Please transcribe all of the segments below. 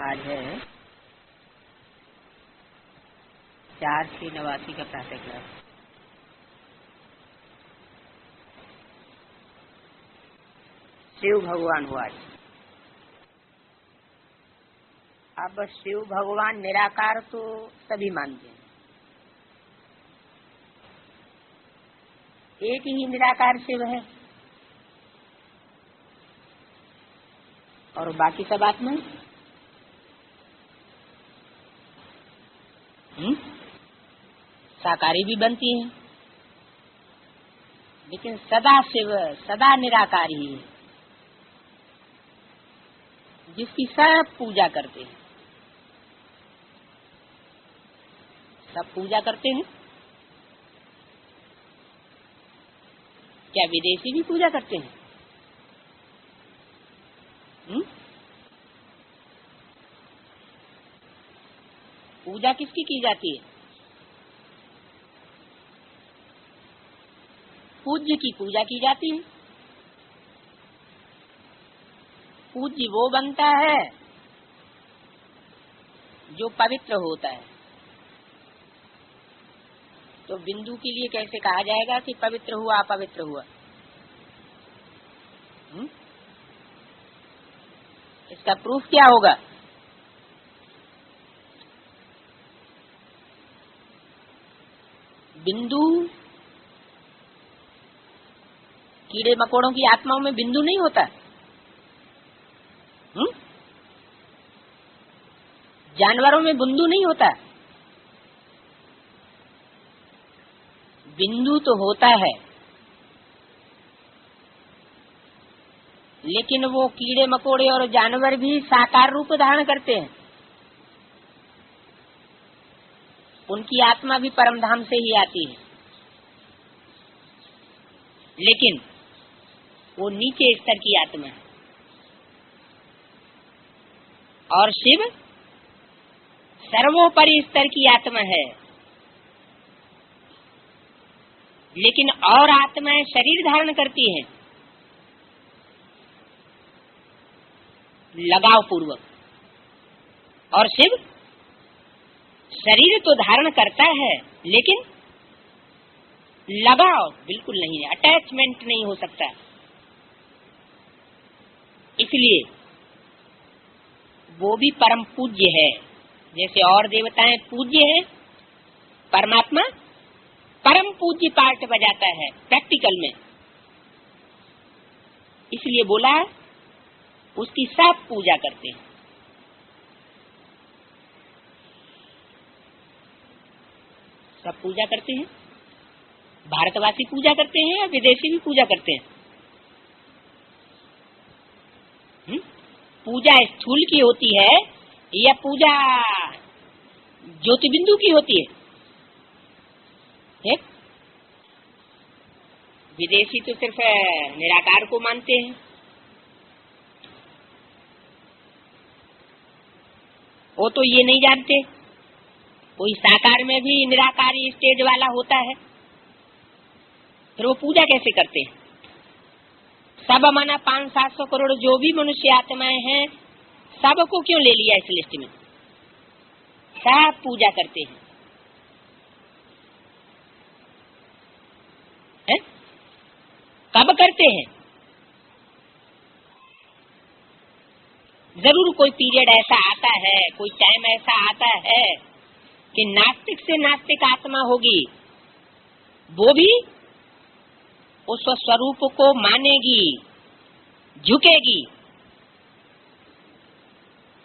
आज है 4/6/89 का प्रातः क्लास। शिव भगवान हुआ। अब शिव भगवान निराकार तो सभी मानते हैं, एक ही निराकार शिव है और बाकी सब आत्मा साकारी भी बनती है, लेकिन सदा शिव सदा निराकार ही है, जिसकी सब पूजा करते हैं। सब पूजा करते हैं। क्या विदेशी भी पूजा करते हैं? पूजा किसकी की जाती है? पूज्य की पूजा की जाती है। पूज्य वो बनता है जो पवित्र होता है। तो बिंदु के लिए कैसे कहा जाएगा कि पवित्र हुआ अपवित्र हुआ? इसका प्रूफ क्या होगा? बिंदु कीड़े मकोड़ों की आत्माओं में बिंदु नहीं होता। जानवरों में बिंदु नहीं होता। बिंदु तो होता है, लेकिन वो कीड़े मकोड़े और जानवर भी साकार रूप धारण करते हैं। उनकी आत्मा भी परमधाम से ही आती है, लेकिन वो नीचे स्तर की आत्मा है। और शिव सर्वोपरि स्तर की आत्मा है, लेकिन और आत्माएं शरीर धारण करती हैं लगाव पूर्वक, और शिव शरीर तो धारण करता है लेकिन लगाव बिल्कुल नहीं है, अटैचमेंट नहीं हो सकता। इसलिए वो भी परम पूज्य है। जैसे और देवताएं पूज्य हैं, परमात्मा परम पूज्य पार्ट बजाता है प्रैक्टिकल में। इसलिए बोला उसकी सब पूजा करते हैं। सब पूजा करते हैं। भारतवासी पूजा करते हैं या विदेशी भी पूजा करते हैं? पूजा स्थूल की होती है या पूजा ज्योतिबिंदु की होती है? विदेशी तो सिर्फ निराकार को मानते हैं। वो तो ये नहीं जानते कोई साकार में भी निराकारी स्टेज वाला होता है, फिर वो पूजा कैसे करते हैं? सब माना 500-700 करोड़ जो भी मनुष्य आत्माएं हैं, सबको क्यों ले लिया इस लिस्ट में? सब पूजा करते हैं। कब करते हैं? जरूर कोई पीरियड ऐसा आता है, कोई टाइम ऐसा आता है कि नास्तिक से नास्तिक आत्मा होगी, वो भी उस स्वरूप को मानेगी, झुकेगी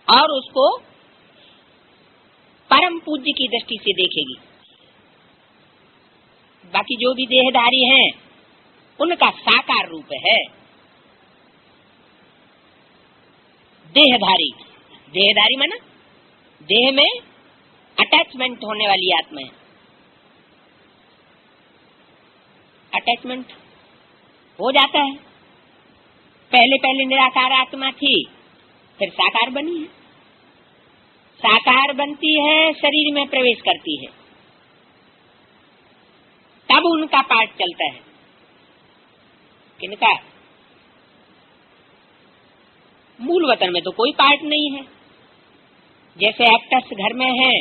और उसको परम पूज्य की दृष्टि से देखेगी। बाकी जो भी देहधारी हैं, उनका साकार रूप है देहधारी। देहधारी माना देह में अटैचमेंट होने वाली आत्मा है। अटैचमेंट हो जाता है। पहले पहले निराकार आत्मा थी, फिर साकार बनी है। साकार बनती है, शरीर में प्रवेश करती है, तब उनका पार्ट चलता है। किनका? मूल वतन में तो कोई पार्ट नहीं है, जैसे एक्टर्स घर में हैं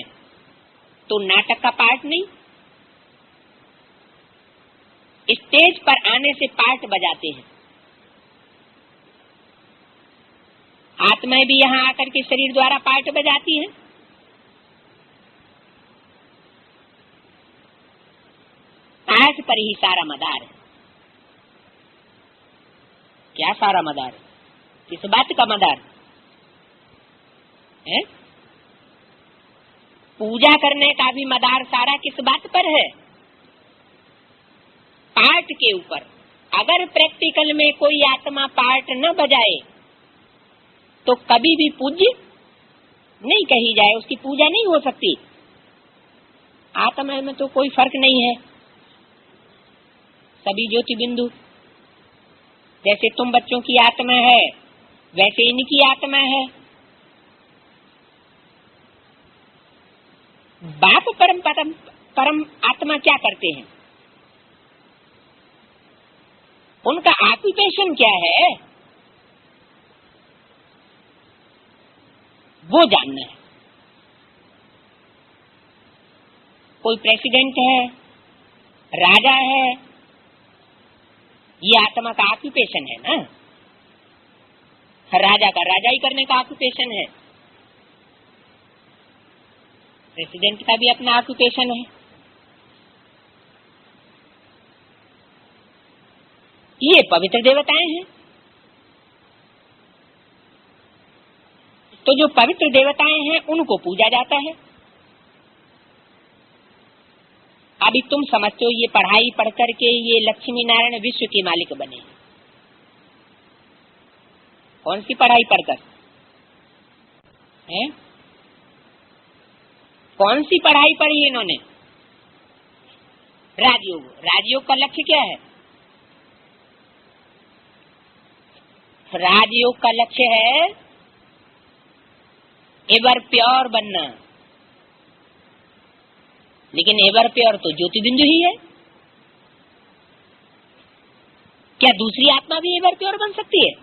तो नाटक का पार्ट नहीं, स्टेज पर आने से पार्ट बजाते हैं। आत्माएं भी यहाँ आकर के शरीर द्वारा पार्ट बजाती हैं। पार्ट पर ही सारा मदार है। क्या सारा मदार? किस बात का मदार है? पूजा करने का भी मदार सारा किस बात पर है? पार्ट के ऊपर। अगर प्रैक्टिकल में कोई आत्मा पार्ट न बजाए तो कभी भी पूज्य नहीं कही जाए, उसकी पूजा नहीं हो सकती। आत्मा में तो कोई फर्क नहीं है, सभी ज्योति बिंदु। जैसे तुम बच्चों की आत्मा है वैसे इनकी आत्मा है। बाप परम आत्मा क्या करते हैं? उनका ऑक्यूपेशन क्या है वो जानना है। कोई प्रेसिडेंट है, राजा है, ये आत्मा का ऑक्यूपेशन है ना। राजा का राजाई करने का ऑक्यूपेशन है, प्रेसिडेंट का भी अपना ऑक्यूपेशन है। ये पवित्र देवताएं हैं। तो जो पवित्र देवताएं हैं उनको पूजा जाता है। अभी तुम समझते हो ये पढ़ाई पढ़ करके ये लक्ष्मी नारायण विश्व के मालिक बने। कौन सी पढ़ाई पढ़कर है? कौन सी पढ़ाई पढ़ी इन्होंने? राजयोग। राजयोग का लक्ष्य क्या है? राजयोग का लक्ष्य है एवर प्योर बनना। लेकिन एवर प्योर तो ज्योति बिंदु ही है। क्या दूसरी आत्मा भी एवर प्योर बन सकती है?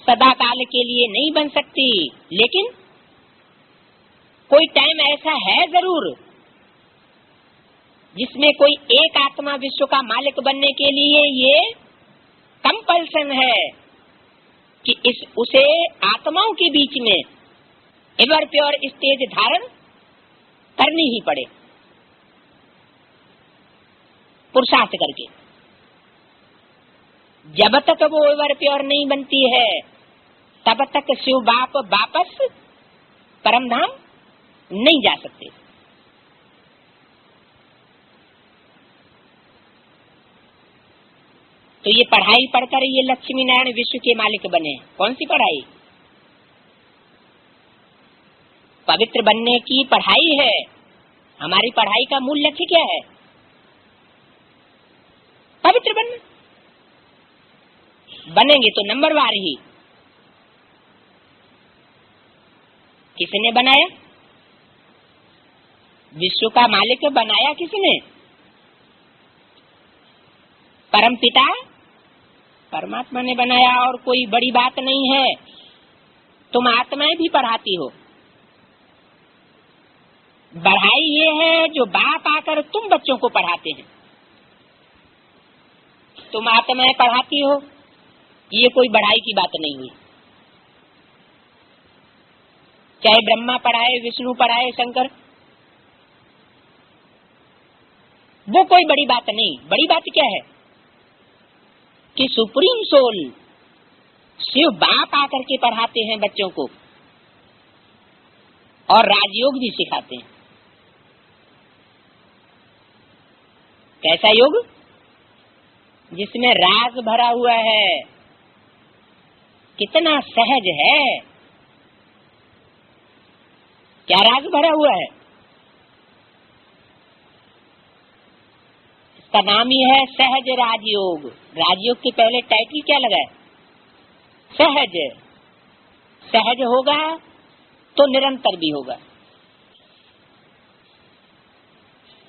सदा काल के लिए नहीं बन सकती, लेकिन कोई टाइम ऐसा है जरूर जिसमें कोई एक आत्मा विश्व का मालिक बनने के लिए ये कंपल्सन है कि उसे आत्माओं के बीच में एवर प्योर स्टेज धारण करनी ही पड़े, पुरुषार्थ करके। जब तक वो एवर प्योर नहीं बनती है तब तक शिव बाप वापस परमधाम नहीं जा सकते। तो ये पढ़ाई पढ़कर ये लक्ष्मी नारायण विश्व के मालिक बने। कौन सी पढ़ाई? पवित्र बनने की पढ़ाई है। हमारी पढ़ाई का मूल लक्ष्य क्या है? पवित्र बनना। बनेंगे तो नंबरवार ही। किसने बनाया? विश्व का मालिक बनाया किसने? परम पिता परमात्मा ने बनाया। और कोई बड़ी बात नहीं है। तुम आत्माएं भी पढ़ाती हो। बढ़ाई ये है जो बाप आकर तुम बच्चों को पढ़ाते हैं। तुम आत्माएं पढ़ाती हो, ये कोई बढ़ाई की बात नहीं हुई। चाहे ब्रह्मा पढ़ाए, विष्णु पढ़ाए, शंकर, वो कोई बड़ी बात नहीं। बड़ी बात क्या है कि सुप्रीम सोल शिव बाप आकर के पढ़ाते हैं बच्चों को और राजयोग भी सिखाते हैं। कैसा योग? जिसमें राग भरा हुआ है। कितना सहज है। क्या राग भरा हुआ है? इसका नाम ही है सहज राजयोग। राजयोग के पहले टाइटल क्या लगा है? सहज। सहज होगा तो निरंतर भी होगा।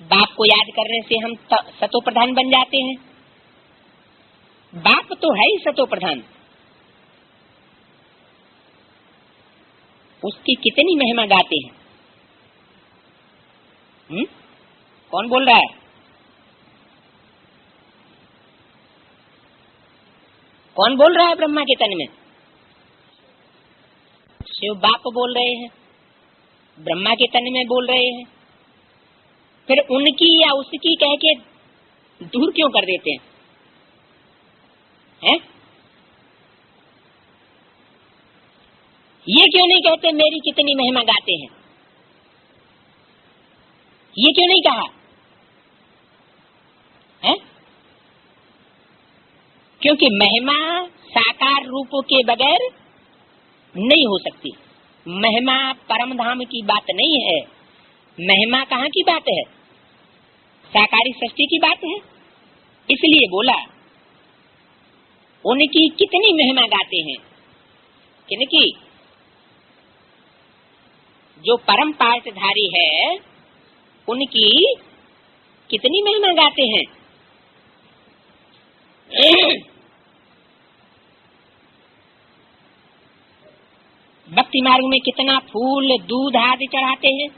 बाप को याद करने से हम सतो प्रधान बन जाते हैं। बाप तो है ही सतो प्रधान, उसकी कितनी महिमा गाते हैं। कौन बोल रहा है? कौन बोल रहा है ब्रह्मा के तन में? शिव बाप बोल रहे हैं, ब्रह्मा के तन में बोल रहे हैं। फिर उनकी या उसकी कह के दूर क्यों कर देते हैं? ये क्यों नहीं कहते मेरी कितनी महिमा गाते हैं? ये क्यों नहीं कहा है? क्योंकि महिमा साकार रूपों के बगैर नहीं हो सकती। महिमा परम धाम की बात नहीं है। महिमा कहाँ की बात है? साकारी सृष्टि की बात है। इसलिए बोला उनकी कितनी महिमा गाते हैं। किनकी? जो परम पाठधारी है उनकी कितनी महिमा गाते हैं। भक्ति मार्ग में कितना फूल दूध आदि चढ़ाते हैं।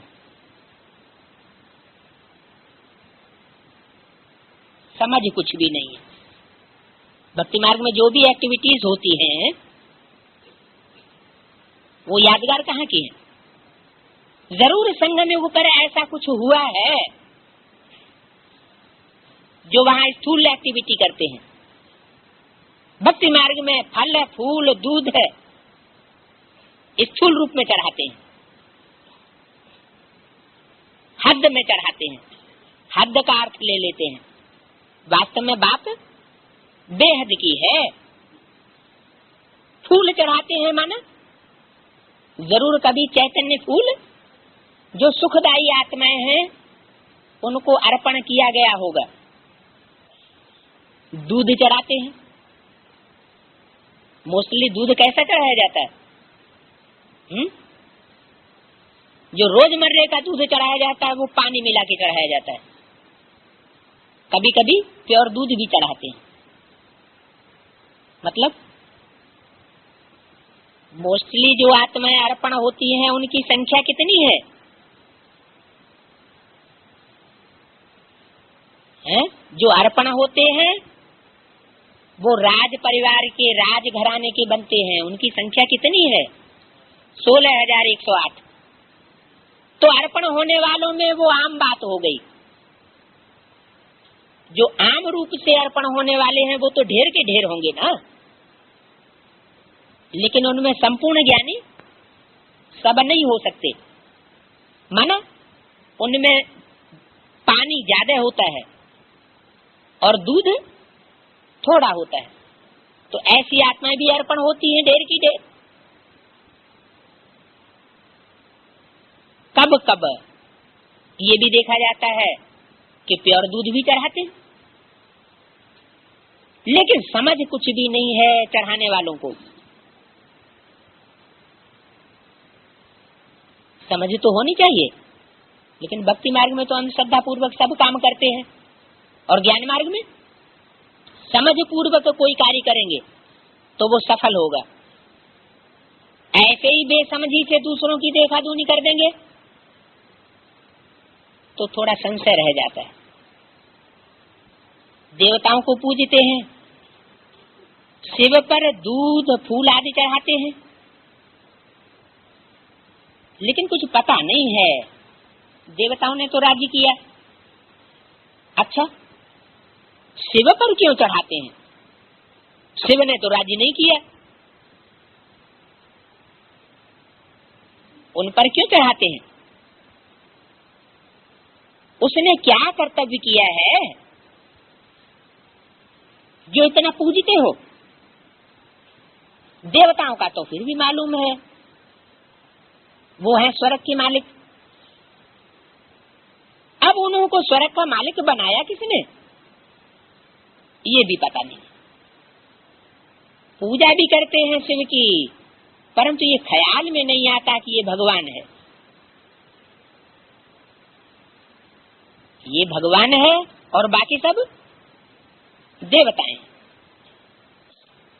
समझ कुछ भी नहीं है। भक्ति मार्ग में जो भी एक्टिविटीज होती हैं वो यादगार कहाँ की है? जरूर संगम युग पर ऐसा कुछ हुआ है जो वहाँ स्थूल एक्टिविटी करते हैं। भक्ति मार्ग में फल फूल दूध है स्थूल रूप में चढ़ाते हैं, हद में चढ़ाते हैं, हद का अर्थ ले लेते हैं। वास्तव में बात बेहद की है। फूल चढ़ाते हैं माना जरूर कभी चैतन्य फूल जो सुखदायी आत्माएं हैं उनको अर्पण किया गया होगा। दूध चढ़ाते हैं। मोस्टली दूध कैसा चढ़ाया जाता है? जो रोजमर्रे का दूध चढ़ाया जाता है वो पानी मिला के चढ़ाया जाता है। कभी कभी प्योर दूध भी चढ़ाते हैं। मतलब मोस्टली जो आत्माएं अर्पण होती हैं उनकी संख्या कितनी है? जो अर्पण होते हैं वो राज परिवार के राज घराने के बनते हैं। उनकी संख्या कितनी है? 16,108। तो अर्पण होने वालों में वो आम बात हो गई। जो आम रूप से अर्पण होने वाले हैं वो तो ढेर के ढेर होंगे ना। लेकिन उनमें संपूर्ण ज्ञानी सब नहीं हो सकते। माना उनमें पानी ज्यादा होता है और दूध थोड़ा होता है, तो ऐसी आत्माएं भी अर्पण होती हैं ढेर की ढेर। कब कब ये भी देखा जाता है कि प्योर दूध भी चढ़ाते हैं, लेकिन समझ कुछ भी नहीं है चढ़ाने वालों को। समझ तो होनी चाहिए, लेकिन भक्ति मार्ग में तो अंधश्रद्धा पूर्वक सब काम करते हैं और ज्ञान मार्ग में समझ पूर्वक कोई कार्य करेंगे तो वो सफल होगा। ऐसे ही बेसमझी से दूसरों की देखा दूनी कर देंगे तो थोड़ा संशय रह जाता है। देवताओं को पूजते हैं, शिव पर दूध फूल आदि चढ़ाते हैं, लेकिन कुछ पता नहीं है। देवताओं ने तो राज्य किया, अच्छा शिव पर क्यों चढ़ाते हैं? शिव ने तो राज्य नहीं किया, उन पर क्यों चढ़ाते हैं? उसने क्या कर्तव्य किया है जो इतना पूजते हो? देवताओं का तो फिर भी मालूम है, वो है स्वर्ग के मालिक। अब उन्हों को स्वर्ग का मालिक बनाया किसने, ये भी पता नहीं। पूजा भी करते हैं शिव की, परंतु ये ख्याल में नहीं आता कि ये भगवान है। ये भगवान है और बाकी सब देवताएं।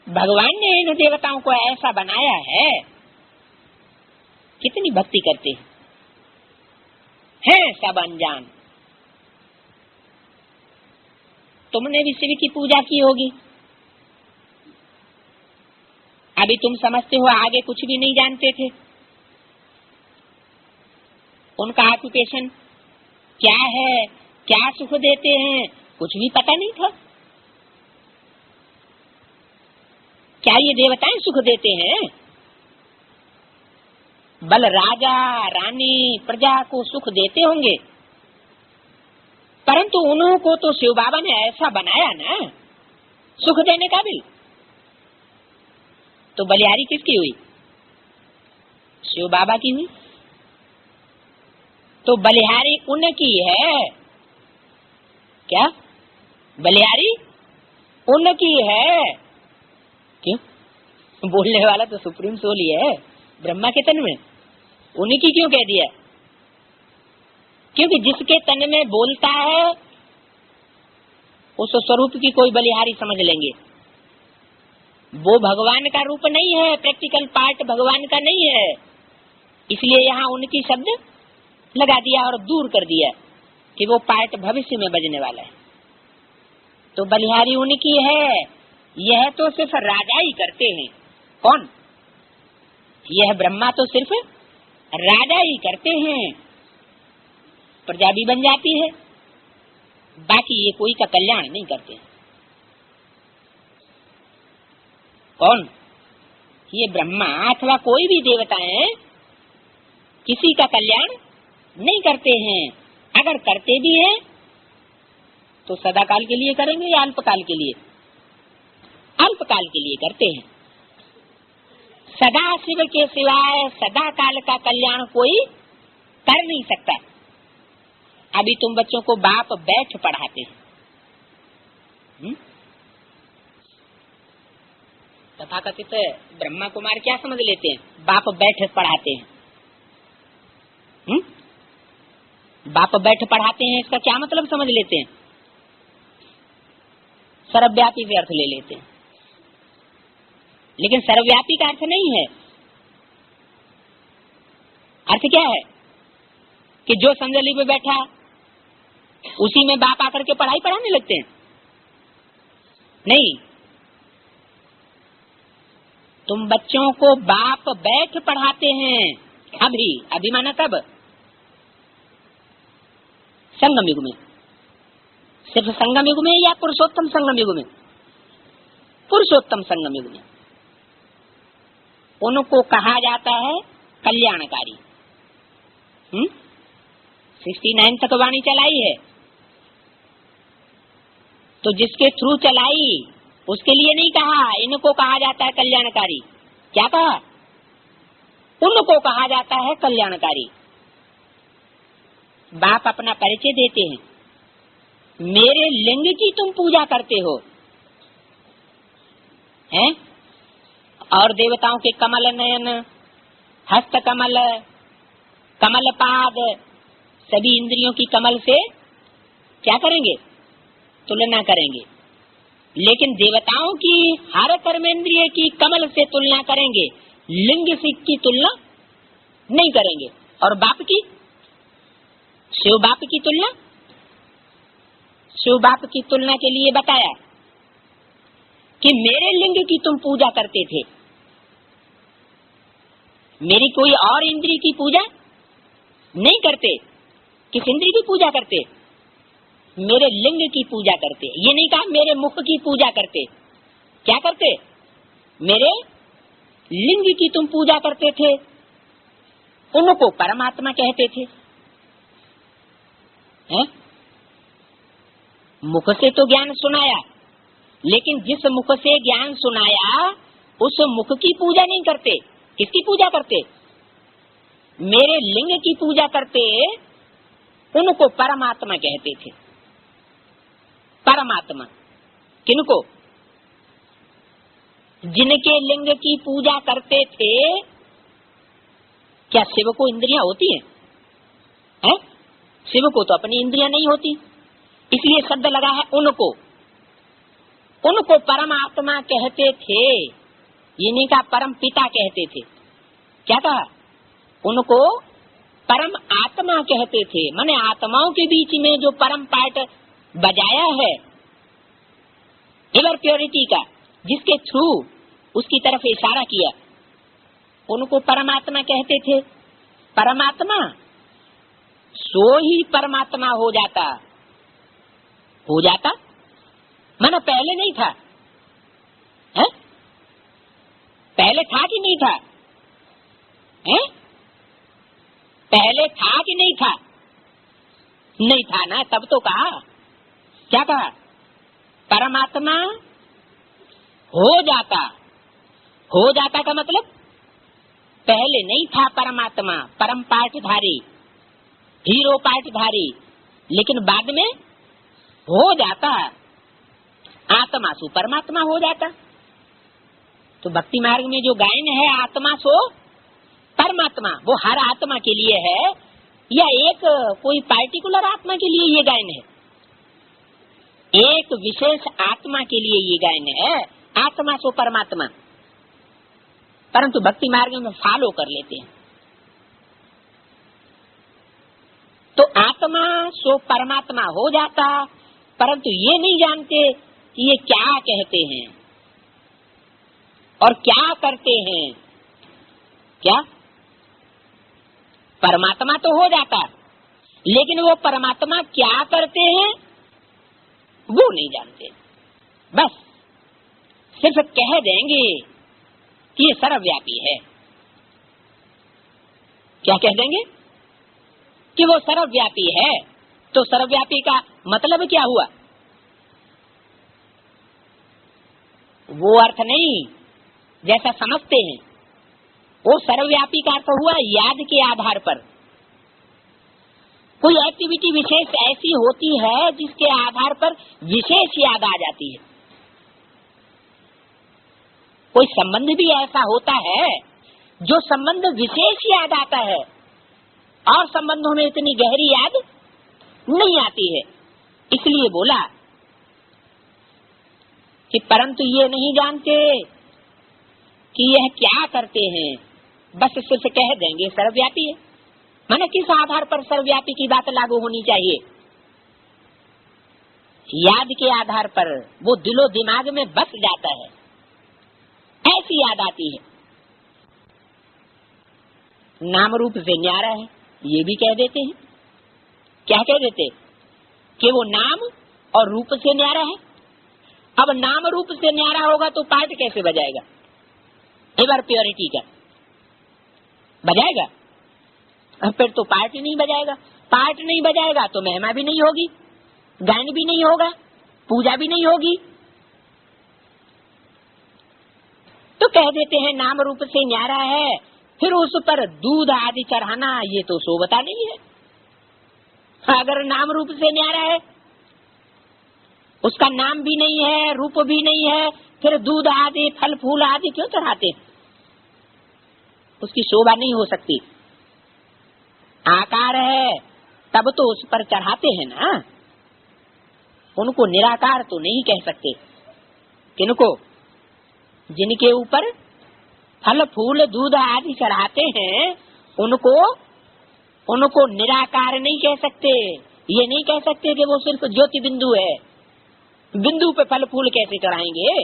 भगवान ने इन देवताओं को ऐसा बनाया है, कितनी भक्ति करते हैं सब अनजान। तुमने भी शिव की पूजा की होगी, अभी तुम समझते हो, आगे कुछ भी नहीं जानते थे। उनका ऑक्यूपेशन क्या है, क्या सुख देते हैं, कुछ भी पता नहीं था। क्या ये देवताएं सुख देते हैं? बल राजा रानी प्रजा को सुख देते होंगे, परंतु उनको तो शिव बाबा ने ऐसा बनाया ना सुख देने काबिल। तो बलिहारी किसकी हुई? शिव बाबा की हुई। तो बलिहारी उनकी है क्या? बलिहारी उनकी है। क्यों? बोलने वाला तो सुप्रीम सोल ही है, ब्रह्मा के तन में। उन्हीं की क्यों कह दिया? क्योंकि जिसके तन में बोलता है उस स्वरूप की कोई बलिहारी समझ लेंगे। वो भगवान का रूप नहीं है, प्रैक्टिकल पार्ट भगवान का नहीं है, इसलिए यहाँ उनकी शब्द लगा दिया और दूर कर दिया कि वो पार्ट भविष्य में बजने वाला है। तो बलिहारी उनकी है, यह तो सिर्फ राजा ही करते हैं। कौन? यह ब्रह्मा तो सिर्फ राजा ही करते हैं, प्रजा भी बन जाती है, बाकी ये कोई का कल्याण नहीं करते। कौन? ये ब्रह्मा अथवा कोई भी देवताएं किसी का कल्याण नहीं करते हैं। अगर करते भी हैं तो सदाकाल के लिए करेंगे या अल्पकाल के लिए? अल्पकाल के लिए करते हैं। सदा शिव के सिवाय सदा काल का कल्याण कोई कर नहीं सकता। अभी तुम बच्चों को बाप बैठ पढ़ाते हैं, तथाकथित ब्रह्मा कुमार क्या समझ लेते हैं? बाप बैठ पढ़ाते हैं। बाप बैठ पढ़ाते हैं, इसका क्या मतलब समझ लेते हैं? सर्वव्यापी से अर्थ ले लेते हैं, लेकिन सर्वव्यापी का अर्थ नहीं है। अर्थ क्या है कि जो संजली में बैठा उसी में बाप आकर के पढ़ाई पढ़ाने लगते हैं? नहीं, तुम बच्चों को बाप बैठ पढ़ाते हैं। अभी माना तब संगम युग में, सिर्फ संगम युग में या पुरुषोत्तम संगम युग में? पुरुषोत्तम संगम युग में उनको कहा जाता है कल्याणकारी। 69 तक वाणी चलाई है, तो जिसके थ्रू चलाई उसके लिए नहीं कहा इनको कहा जाता है कल्याणकारी। क्या कहा? उनको कहा जाता है कल्याणकारी। बाप अपना परिचय देते हैं, मेरे लिंग की तुम पूजा करते हो हैं? और देवताओं के कमल नयन, हस्त कमल, कमल पाद, सभी इंद्रियों की कमल से क्या करेंगे? तुलना करेंगे। लेकिन देवताओं की हर कर्मेंद्रिय की कमल से तुलना करेंगे, लिंग से की तुलना नहीं करेंगे। और बाप की, शिव बाप की तुलना, शिव बाप की तुलना के लिए बताया कि मेरे लिंग की तुम पूजा करते थे, मेरी कोई और इंद्रिय की पूजा नहीं करते। किस इंद्रिय की पूजा करते? मेरे लिंग की पूजा करते। ये नहीं कहा मेरे मुख की पूजा करते। क्या करते? मेरे लिंग की तुम पूजा करते थे। उनको परमात्मा कहते थे। है? मुख से तो ज्ञान सुनाया, लेकिन जिस मुख से ज्ञान सुनाया उस मुख की पूजा नहीं करते। किसकी पूजा करते? मेरे लिंग की पूजा करते। उनको परमात्मा कहते थे। परमात्मा किनको? जिनके लिंग की पूजा करते थे। क्या शिव को इंद्रियां होती हैं? है? शिव को तो अपनी इंद्रियां नहीं होती, इसलिए शब्द लगा है उनको। उनको परमात्मा कहते थे, इन्हीं का परम पिता कहते थे। क्या कहा? उनको परम आत्मा कहते थे, माने आत्माओं के बीच में जो परम पाठ बजाया है एवर प्योरिटी का, जिसके थ्रू उसकी तरफ इशारा किया, उनको परमात्मा कहते थे। परमात्मा सो ही परमात्मा हो जाता माना पहले नहीं था है? पहले था कि नहीं था है? पहले था कि नहीं था? नहीं था ना, तब तो कहा। क्या कहा? परमात्मा हो जाता का मतलब पहले नहीं था परमात्मा, परम पाठधारी, हीरो पाठधारी, लेकिन बाद में हो जाता, आत्मा सो परमात्मा हो जाता। तो भक्ति मार्ग में जो गायन है आत्मा सो परमात्मा, वो हर आत्मा के लिए है या एक कोई पार्टिकुलर आत्मा के लिए ये गायन है? एक विशेष आत्मा के लिए ये गायन है, आत्मा सो परमात्मा। परंतु भक्ति मार्ग में फॉलो कर लेते हैं। तो आत्मा सो परमात्मा हो जाता, परंतु ये नहीं जानते कि ये क्या कहते हैं और क्या करते हैं। क्या? परमात्मा तो हो जाता, लेकिन वो परमात्मा क्या करते हैं वो नहीं जानते। बस सिर्फ कह देंगे कि ये सर्वव्यापी है। क्या कह देंगे? कि वो सर्वव्यापी है। तो सर्वव्यापी का मतलब क्या हुआ? वो अर्थ नहीं जैसा समझते हैं। वो सर्वव्यापी का अर्थ हुआ याद के आधार पर। कोई एक्टिविटी विशेष ऐसी होती है जिसके आधार पर विशेष याद आ जाती है। कोई संबंध भी ऐसा होता है जो संबंध विशेष याद आता है और संबंधों में इतनी गहरी याद नहीं आती है। इसलिए बोला कि परंतु ये नहीं जानते कि यह क्या करते हैं, बस सिर्फ कह देंगे सर्वव्यापी है। माने किस आधार पर सर्वव्यापी की बात लागू होनी चाहिए? याद के आधार पर वो दिलो दिमाग में बस जाता है, ऐसी याद आती है। नाम रूप से न्यारा है ये भी कह देते हैं। क्या कह देते? कि वो नाम और रूप से न्यारा है। अब नाम रूप से न्यारा होगा तो पाठ कैसे बजाएगा? एवर प्योरिटी का बजाएगा? फिर तो पाठ ही नहीं बजाएगा। पाठ नहीं बजाएगा तो महिमा भी नहीं होगी, गायन भी नहीं होगा, पूजा भी नहीं होगी। तो कह देते हैं नाम रूप से न्यारा है, फिर उस पर दूध आदि चढ़ाना ये तो शोभता नहीं है। अगर नाम रूप से न्यारा है, उसका नाम भी नहीं है, रूप भी नहीं है, फिर दूध आदि फल फूल आदि क्यों चढ़ाते? उसकी शोभा नहीं हो सकती। आकार है तब तो उस पर चढ़ाते हैं ना। उनको निराकार तो नहीं कह सकते। किनको? जिनके ऊपर फल फूल दूध आदि चढ़ाते हैं उनको निराकार नहीं कह सकते। ये नहीं कह सकते कि वो सिर्फ ज्योति बिंदु है, बिंदु पे फल फूल कैसे चढ़ाएंगे?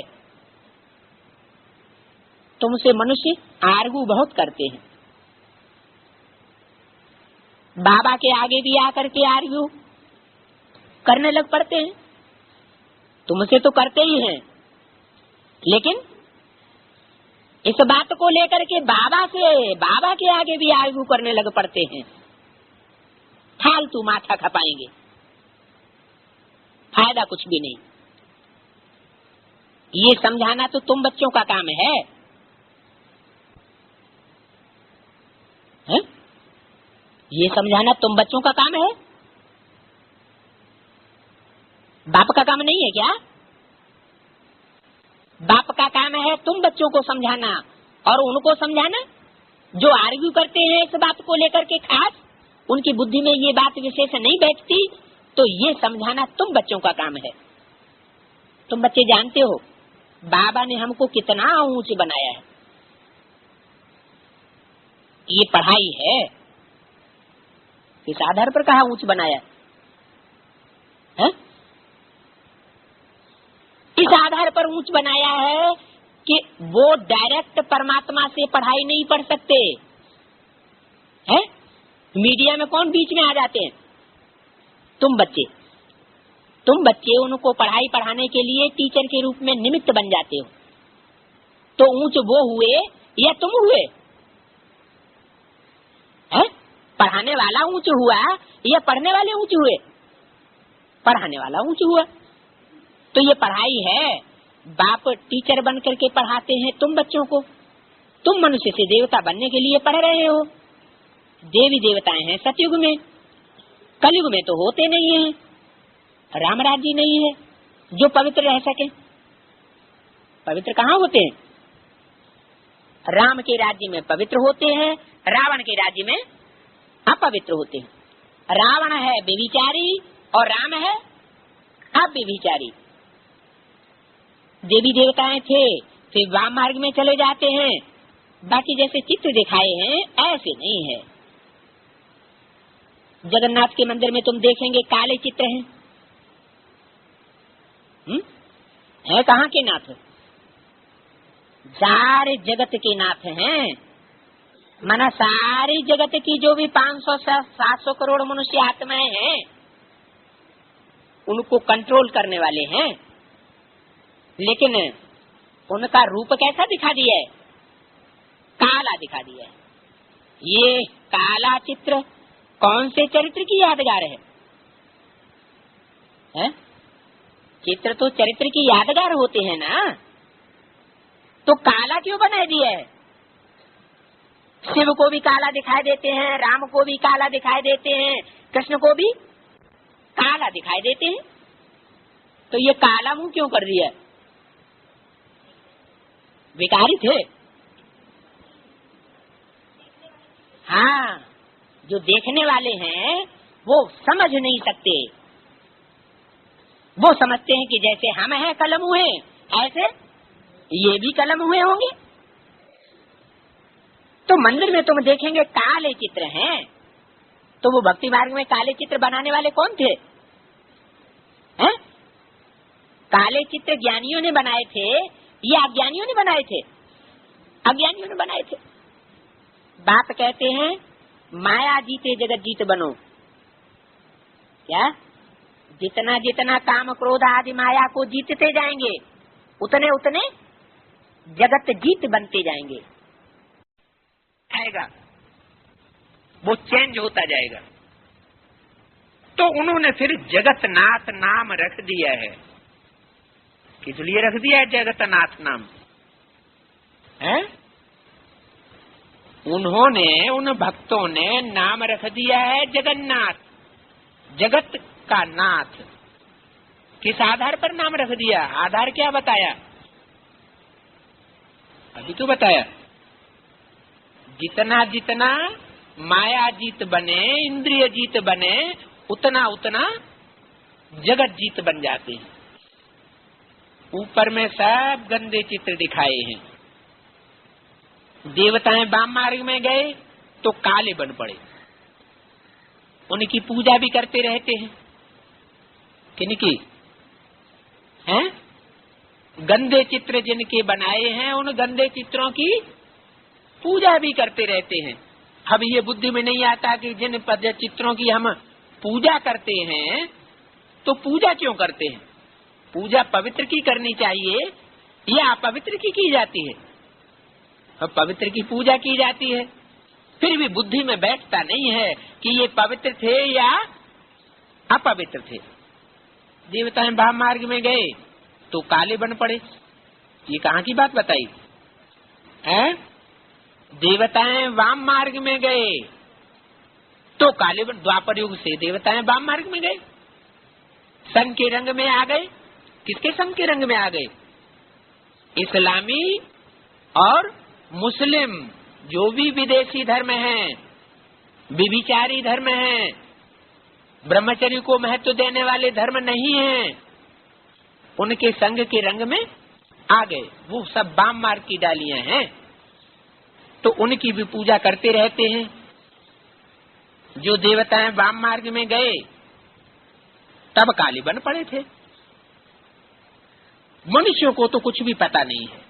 तुमसे मनुष्य आर्गू बहुत करते हैं। बाबा के आगे भी आकर के आर्गू करने लग पड़ते हैं। तुमसे तो करते ही हैं, लेकिन इस बात को लेकर के बाबा के आगे भी आर्गू करने लग पड़ते हैं। फालतू माथा खपाएंगे, फायदा कुछ भी नहीं। ये समझाना तो तुम बच्चों का काम है? ये समझाना तुम बच्चों का काम है? बाप का काम नहीं है क्या? बाप का काम है तुम बच्चों को समझाना और उनको समझाना। जो आर्ग्यू करते हैं इस बात को लेकर के, खास उनकी बुद्धि में ये बात विशेष नहीं बैठती, तो ये समझाना तुम बच्चों का काम है। तुम बच्चे जानते हो बाबा ने हमको कितना ऊंच बनाया है। ये पढ़ाई है, इस आधार पर कहा ऊंच बनाया है? इस आधार पर ऊंच बनाया है कि वो डायरेक्ट परमात्मा से पढ़ाई नहीं पढ़ सकते हैं। मीडिया में कौन बीच में आ जाते हैं? तुम बच्चे उनको पढ़ाई पढ़ाने के लिए टीचर के रूप में निमित्त बन जाते हो। तो ऊंच वो हुए या तुम हुए? है? पढ़ाने वाला ऊंच हुआ या पढ़ने वाले ऊंच हुए? पढ़ाने वाला ऊंच हुआ। तो ये पढ़ाई है। बाप टीचर बन करके पढ़ाते हैं तुम बच्चों को। तुम मनुष्य से देवता बनने के लिए पढ़ रहे हो। देवी देवताएं हैं सतयुग में, कलयुग में तो होते नहीं हैं। राम राज्य नहीं है जो पवित्र रह सके। पवित्र कहाँ होते हैं? राम के राज्य में पवित्र होते हैं, रावण के राज्य में अपवित्र होते हैं। रावण है व्यभिचारी और राम है अव्यभिचारी। देवी देवताएं थे, फिर वाम मार्ग में चले जाते हैं। बाकी जैसे चित्र दिखाए हैं ऐसे नहीं है। जगन्नाथ के मंदिर में तुम देखेंगे काले चित्र हैं। है कहाँ के नाथ? सारे जगत के नाथ हैं। माना सारी जगत की जो भी 500-700 करोड़ मनुष्य आत्माएं हैं उनको कंट्रोल करने वाले हैं। लेकिन उनका रूप कैसा दिखा दिया है? काला दिखा दिया है। ये काला चित्र कौन से चरित्र की यादगार है? चित्र तो चरित्र की यादगार होते हैं ना, तो काला क्यों बना दिया है? शिव को भी काला दिखाई देते हैं, राम को भी काला दिखाई देते हैं, कृष्ण को भी काला दिखाई देते हैं। तो ये काला मुंह क्यों कर दिया? विकारी थे। हाँ, जो देखने वाले हैं वो समझ नहीं सकते। वो समझते हैं कि जैसे हम हैं कलम हुए ऐसे ये भी कलम हुए होंगे। तो मंदिर में तुम देखेंगे काले चित्र हैं। तो वो भक्ति मार्ग में काले चित्र बनाने वाले कौन थे? हैं? काले चित्र ज्ञानियों ने बनाए थे या अज्ञानियों ने बनाए थे? अज्ञानियों ने बनाए थे। बाप कहते हैं माया जीते जगत जीत बनो। क्या? जितना जितना काम क्रोध आदि माया को जीतते जाएंगे उतने उतने जगत जीत बनते जाएंगे। आएगा वो चेंज होता जाएगा। तो उन्होंने फिर जगतनाथ नाम रख दिया है। किस लिए रख दिया है जगतनाथ नाम? है? उन्होंने, उन भक्तों ने नाम रख दिया है जगन्नाथ, जगत का नाथ। किस आधार पर नाम रख दिया? आधार क्या बताया? अभी तो बताया। जितना जितना माया जीत बने, इंद्रिय जीत बने, उतना उतना जगत जीत बन जाते हैं। ऊपर में सब गंदे चित्र दिखाए हैं। देवताएं वाम मार्ग में गए तो काले बन पड़े। उनकी पूजा भी करते रहते हैं। किनकी? हैं? गंदे चित्र जिनके बनाए हैं उन गंदे चित्रों की पूजा भी करते रहते हैं। अब ये बुद्धि में नहीं आता कि जिन चित्रों की हम पूजा करते हैं तो पूजा क्यों करते हैं? पूजा पवित्र की करनी चाहिए या अपवित्र की जाती है? अब पवित्र की पूजा की जाती है। फिर भी बुद्धि में बैठता नहीं है कि ये पवित्र थे या अपवित्र थे। देवताएं वाम मार्ग में गए तो काले बन पड़े। ये कहाँ की बात बताई है? देवताएं वाम मार्ग में गए तो काले बन। द्वापर युग से देवताएं वाम मार्ग में गए, संघ के रंग में आ गए। किसके संघ के रंग में आ गए? इस्लामी और मुस्लिम जो भी विदेशी धर्म हैं, व्यभिचारी धर्म हैं, ब्रह्मचर्य को महत्व देने वाले धर्म नहीं हैं, उनके संग के रंग में आ गए। वो सब वाम मार्ग की डालियां हैं, तो उनकी भी पूजा करते रहते हैं। जो देवताएं वाम मार्ग में गए तब काले बन पड़े थे। मनुष्यों को तो कुछ भी पता नहीं है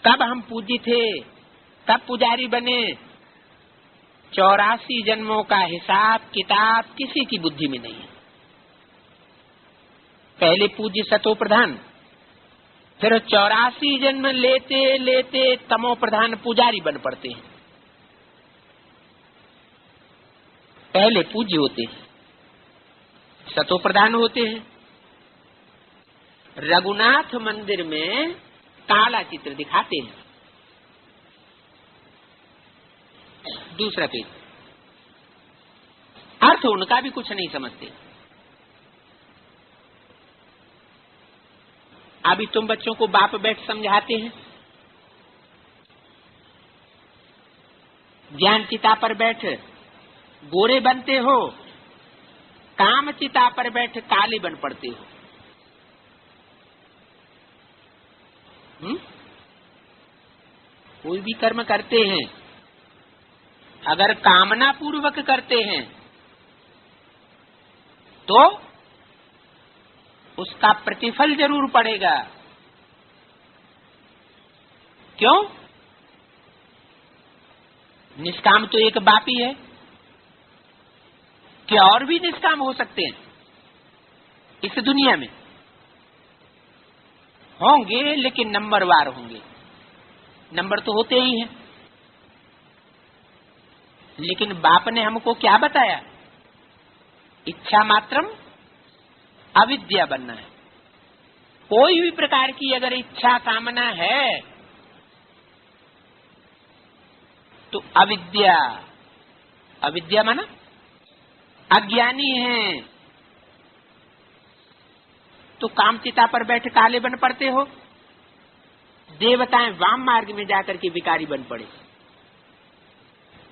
कब हम पूज्य थे, कब पुजारी बने। 84 जन्मों का हिसाब किताब किसी की बुद्धि में नहीं है। पहले पूज्य सतो प्रधान, फिर 84 जन्म लेते लेते तमो प्रधान पुजारी बन पड़ते हैं। पहले पूज्य होते हैं, सतो प्रधान होते हैं। रघुनाथ मंदिर में काला चित्र दिखाते हैं। दूसरा पेज, अर्थ उनका भी कुछ नहीं समझते। अभी तुम बच्चों को बाप बैठ समझाते हैं, ज्ञान चिता पर बैठ गोरे बनते हो, काम चिता पर बैठ काले बन पड़ते हो। कोई भी कर्म करते हैं अगर कामना पूर्वक करते हैं तो उसका प्रतिफल जरूर पड़ेगा। क्यों? निष्काम तो एक बाप ही है, क्या और भी निष्काम हो सकते हैं इस दुनिया में? होंगे, लेकिन नंबरवार होंगे। नंबर तो होते ही हैं। लेकिन बाप ने हमको क्या बताया? इच्छा मात्रम अविद्या बनना है। कोई भी प्रकार की अगर इच्छा कामना है तो अविद्या, अविद्या माना अज्ञानी है। तो कामचिता पर बैठ काले बन पड़ते हो। देवताएं वाम मार्ग में जाकर के विकारी बन पड़े,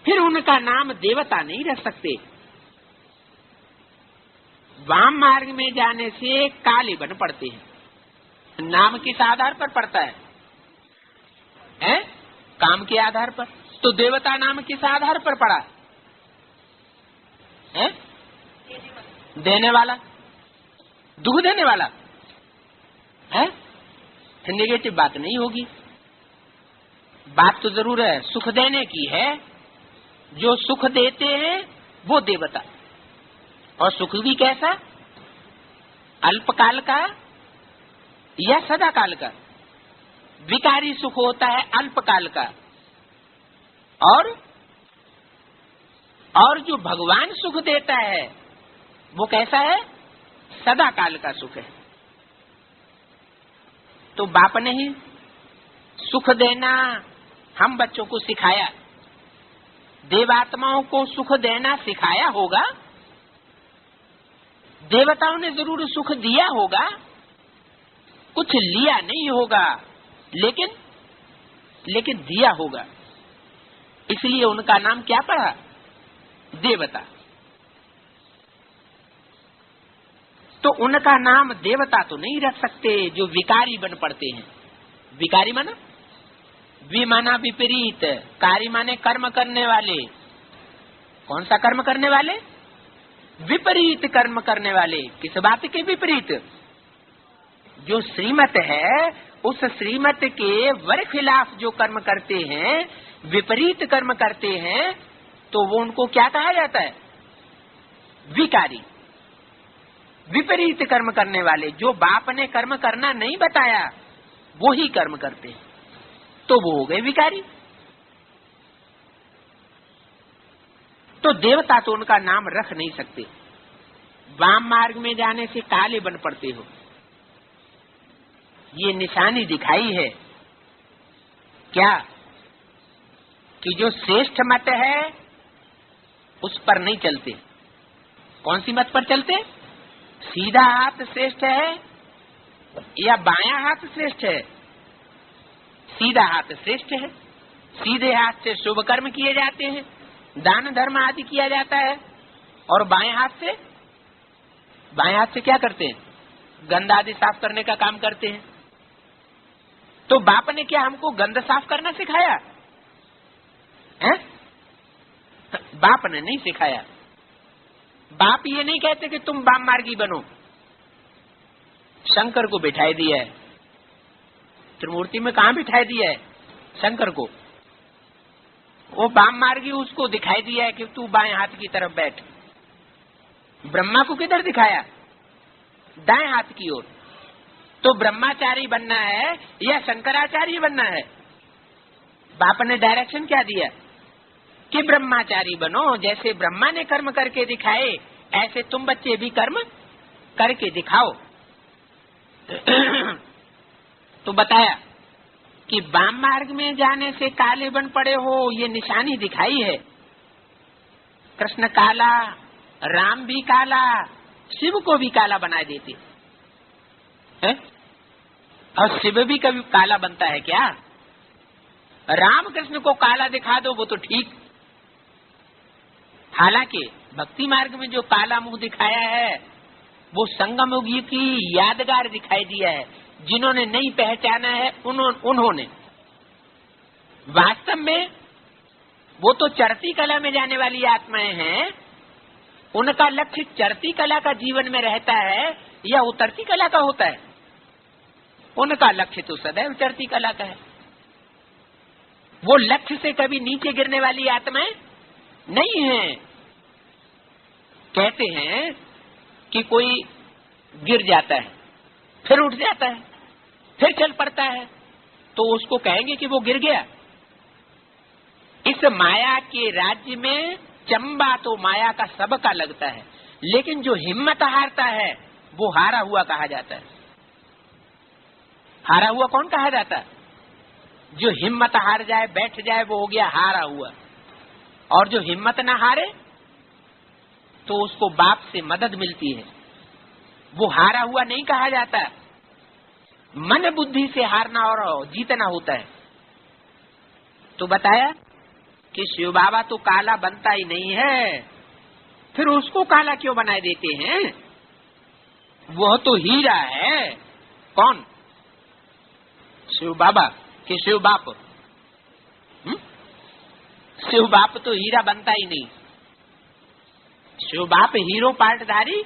फिर उनका नाम देवता नहीं रख सकते। वाम मार्ग में जाने से काले बन पड़ते हैं। नाम किस आधार पर पड़ता है? काम के आधार पर। तो देवता नाम किस आधार पर पड़ा है? देने वाला, दुख देने वाला है। नेगेटिव बात नहीं होगी। बात तो जरूर है सुख देने की है। जो सुख देते हैं वो देवता। और सुख भी कैसा? अल्पकाल का या सदा काल का? विकारी सुख होता है अल्पकाल का, और जो भगवान सुख देता है वो कैसा है? सदा काल का सुख है। तो बाप ने ही सुख देना हम बच्चों को सिखाया, देवात्माओं को सुख देना सिखाया होगा। देवताओं ने जरूर सुख दिया होगा, कुछ लिया नहीं होगा, लेकिन दिया होगा। इसलिए उनका नाम क्या पड़ा? देवता। तो उनका नाम देवता तो नहीं रख सकते जो विकारी बन पड़ते हैं। विकारी माना विमाना विपरीत, कारी माने कर्म करने वाले। कौन सा कर्म करने वाले? विपरीत कर्म करने वाले। किस बात के विपरीत? जो श्रीमत है उस श्रीमत के वर खिलाफ जो कर्म करते हैं, विपरीत कर्म करते हैं, तो वो उनको क्या कहा जाता है? विकारी। विपरीत कर्म करने वाले, जो बाप ने कर्म करना नहीं बताया वो ही कर्म करते हैं, तो वो हो गए विकारी। तो देवता तो उनका नाम रख नहीं सकते। वाम मार्ग में जाने से काले बन पड़ते हो। ये निशानी दिखाई है क्या? कि जो श्रेष्ठ मत है उस पर नहीं चलते। कौन सी मत पर चलते? सीधा हाथ श्रेष्ठ है या बायां हाथ श्रेष्ठ है? सीधा हाथ श्रेष्ठ है। सीधे हाथ से शुभ कर्म किए जाते हैं, दान धर्म आदि किया जाता है। और बाएं हाथ से क्या करते हैं? गंध आदि साफ करने का काम करते हैं। तो बाप ने क्या हमको गंध साफ करना सिखाया है? बाप ने नहीं सिखाया। बाप ये नहीं कहते कि तुम वाम मार्गी बनो। शंकर को बिठाई दिया है, त्रिमूर्ति में कहां बिठाई दिया है शंकर को? वो वाम मार्गी उसको दिखाई दिया है कि तू बाएं हाथ की तरफ बैठ। ब्रह्मा को किधर दिखाया? दाएं हाथ की ओर। तो ब्रह्माचारी बनना है या शंकराचार्य बनना है? बाप ने डायरेक्शन क्या दिया कि ब्रह्माचारी बनो। जैसे ब्रह्मा ने कर्म करके दिखाए ऐसे तुम बच्चे भी कर्म करके दिखाओ। तो बताया कि वाम मार्ग में जाने से काले बन पड़े हो, ये निशानी दिखाई है। कृष्ण काला, राम भी काला, शिव को भी काला बना देते है? और शिव भी कभी काला बनता है क्या? राम कृष्ण को काला दिखा दो वो तो ठीक। हालांकि भक्ति मार्ग में जो काला मुंह दिखाया है वो संगम युग की यादगार दिखाई दिया है। जिन्होंने नहीं पहचाना है उन्होंने। वास्तव में वो तो चढ़ती कला में जाने वाली आत्माएं हैं। उनका लक्ष्य चढ़ती कला का जीवन में रहता है या उतरती कला का होता है? उनका लक्ष्य तो सदैव चढ़ती कला का है। वो लक्ष्य से कभी नीचे गिरने वाली आत्माएं नहीं है। कहते हैं कि कोई गिर जाता है, फिर उठ जाता है, फिर चल पड़ता है, तो उसको कहेंगे कि वो गिर गया। इस माया के राज्य में चंबा तो माया का सबका लगता है, लेकिन जो हिम्मत हारता है वो हारा हुआ कहा जाता है। हारा हुआ कौन कहा जाता है? जो हिम्मत हार जाए, बैठ जाए, वो हो गया हारा हुआ। और जो हिम्मत ना हारे तो उसको बाप से मदद मिलती है, वो हारा हुआ नहीं कहा जाता। मन बुद्धि से हारना और जीतना होता है। तो बताया कि शिव बाबा तो काला बनता ही नहीं है, फिर उसको काला क्यों बनाए देते हैं? वह तो हीरा है। कौन? शिव बाबा कि शिव बाप? शिव बाप तो हीरा बनता ही नहीं। शिव बाप हीरो पार्टधारी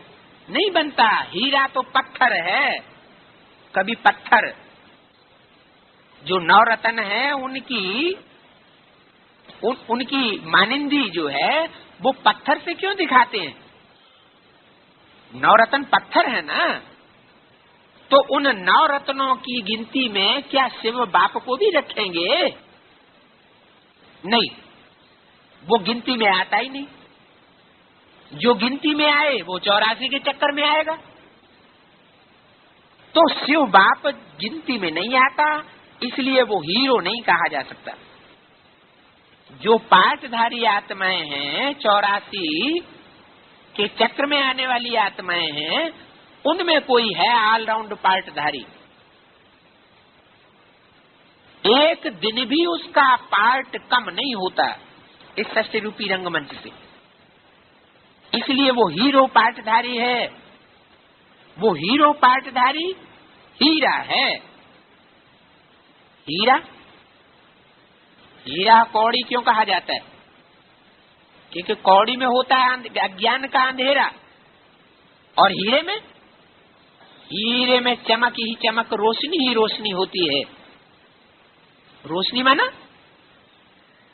नहीं बनता। हीरा तो पत्थर है। कभी पत्थर जो नवरत्न है उनकी मानिंदी जो है वो पत्थर से क्यों दिखाते हैं? नवरत्न पत्थर है ना। तो उन नवरत्नों की गिनती में क्या शिव बाप को भी रखेंगे? नहीं, वो गिनती में आता ही नहीं। जो गिनती में आए वो 84 के चक्कर में आएगा। तो शिव बाप गिनती में नहीं आता, इसलिए वो हीरो नहीं कहा जा सकता। जो पाठधारी आत्माएं हैं, 84 के चक्र में आने वाली आत्माएं हैं, उनमें कोई है ऑलराउंड पार्टधारी। एक दिन भी उसका पार्ट कम नहीं होता इस सृष्टि रूपी रंगमंच से। इसलिए वो हीरो पार्टधारी है। वो हीरो पार्टधारी हीरा है। हीरा हीरा कौड़ी क्यों कहा जाता है? क्योंकि कौड़ी में होता है अज्ञान का अंधेरा, और हीरे में चमक ही चमक, रोशनी ही रोशनी होती है। रोशनी माना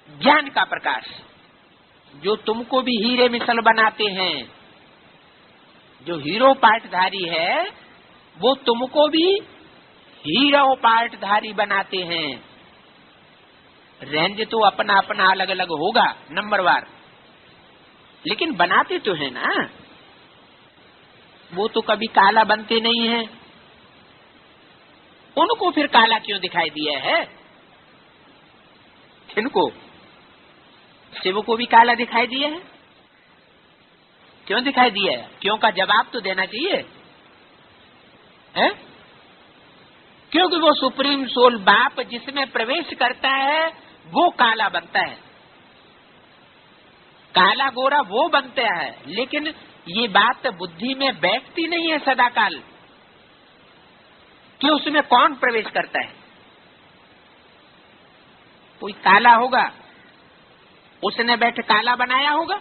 ज्ञान का प्रकाश, जो तुमको भी हीरे मिसल बनाते हैं। जो हीरो पार्टधारी है वो तुमको भी हीरो पार्टधारी बनाते हैं। रेंज तो अपना अपना अलग अलग होगा नंबरवार, लेकिन बनाते तो है ना। वो तो कभी काला बनते नहीं है। उनको फिर काला क्यों दिखाई दिया है? इनको शिव को भी काला दिखाई दिया है। क्यों दिखाई दिया है? क्यों का जवाब तो देना चाहिए है? क्योंकि वो सुप्रीम सोल बाप जिसमें प्रवेश करता है वो काला बनता है। काला गोरा वो बनता है, लेकिन ये बात बुद्धि में बैठती नहीं है सदाकाल। कि उसमें कौन प्रवेश करता है। कोई काला होगा, उसने बैठ काला बनाया होगा,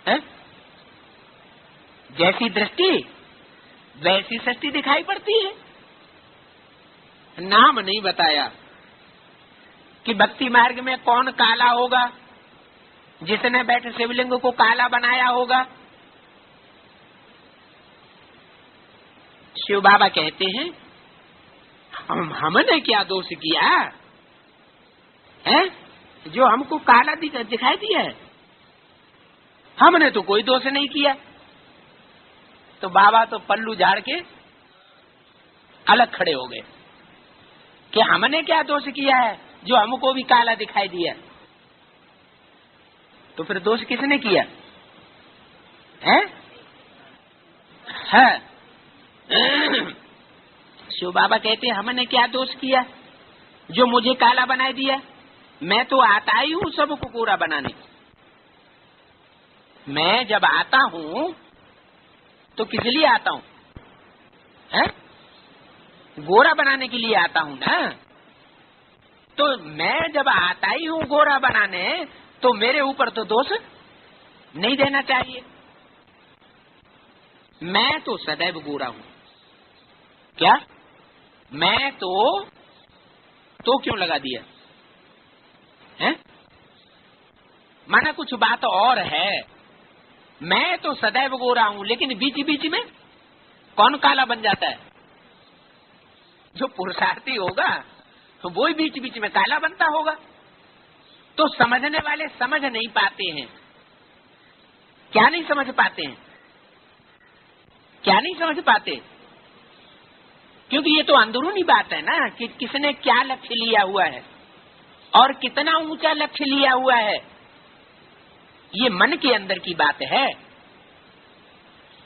है? जैसी दृष्टि वैसी सृष्टि दिखाई पड़ती है। नाम नहीं बताया कि भक्ति मार्ग में कौन काला होगा, जिसने बैठ शिवलिंग को काला बनाया होगा। शिव बाबा कहते हैं हमने क्या दोष किया है जो हमको काला दिखाई दिया है, हमने तो कोई दोष नहीं किया। तो बाबा तो पल्लू झाड़ के अलग खड़े हो गए कि हमने क्या दोष किया है जो हमको भी काला दिखाई दिया। तो फिर दोष किसने किया है? शिव बाबा कहते हैं हमने क्या दोष किया जो मुझे काला बना दिया। मैं तो आता ही हूँ सबको गोरा बनाने। मैं जब आता हूँ तो किस लिए आता हूँ? है? गोरा बनाने के लिए आता हूँ ना। तो मैं जब आता ही हूँ गोरा बनाने, तो मेरे ऊपर तो दोष नहीं देना चाहिए। मैं तो सदैव गोरा हूँ। क्या मैं तो क्यों लगा दिया है? माना कुछ बात और है। मैं तो सदैव गोरा हूँ, लेकिन बीच बीच में कौन काला बन जाता है? जो पुरुषार्थी होगा तो वो ही बीच बीच में काला बनता होगा। तो समझने वाले समझ नहीं पाते हैं। क्या नहीं समझ पाते हैं? क्या नहीं समझ पाते? क्योंकि ये तो अंदरूनी बात है ना कि किसने क्या लक्ष्य लिया हुआ है और कितना ऊंचा लक्ष्य लिया हुआ है। ये मन के अंदर की बात है।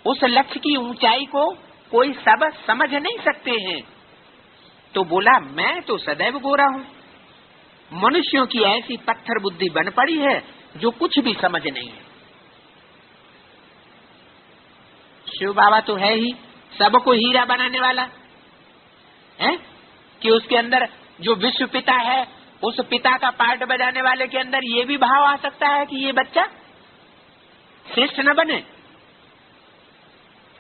उस लक्ष्य की ऊंचाई को कोई सब समझ नहीं सकते हैं। तो बोला मैं तो सदैव गोरा हूँ। मनुष्यों की ऐसी पत्थर बुद्धि बन पड़ी है जो कुछ भी समझ नहीं है। शिव बाबा तो है ही सबको हीरा बनाने वाला है कि उसके अंदर जो विश्व पिता है, उस पिता का पार्ट बजाने वाले के अंदर ये भी भाव आ सकता है कि ये बच्चा श्रेष्ठ न बने।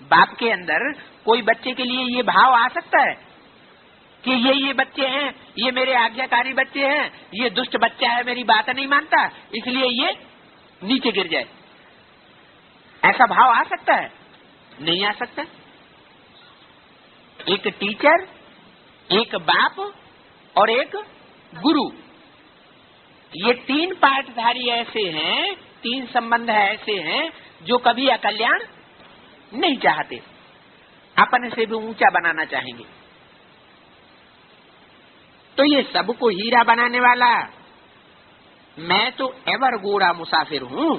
बाप के अंदर कोई बच्चे के लिए ये भाव आ सकता है कि ये बच्चे हैं, ये मेरे आज्ञाकारी बच्चे हैं, ये दुष्ट बच्चा है, मेरी बात नहीं मानता, इसलिए ये नीचे गिर जाए। ऐसा भाव आ सकता है? नहीं आ सकता। एक टीचर, एक बाप और एक गुरु, ये तीन पाठधारी ऐसे हैं, तीन संबंध ऐसे हैं जो कभी अकल्याण नहीं चाहते, अपने से भी ऊंचा बनाना चाहेंगे। तो ये सबको हीरा बनाने वाला मैं तो एवर गोरा मुसाफिर हूँ।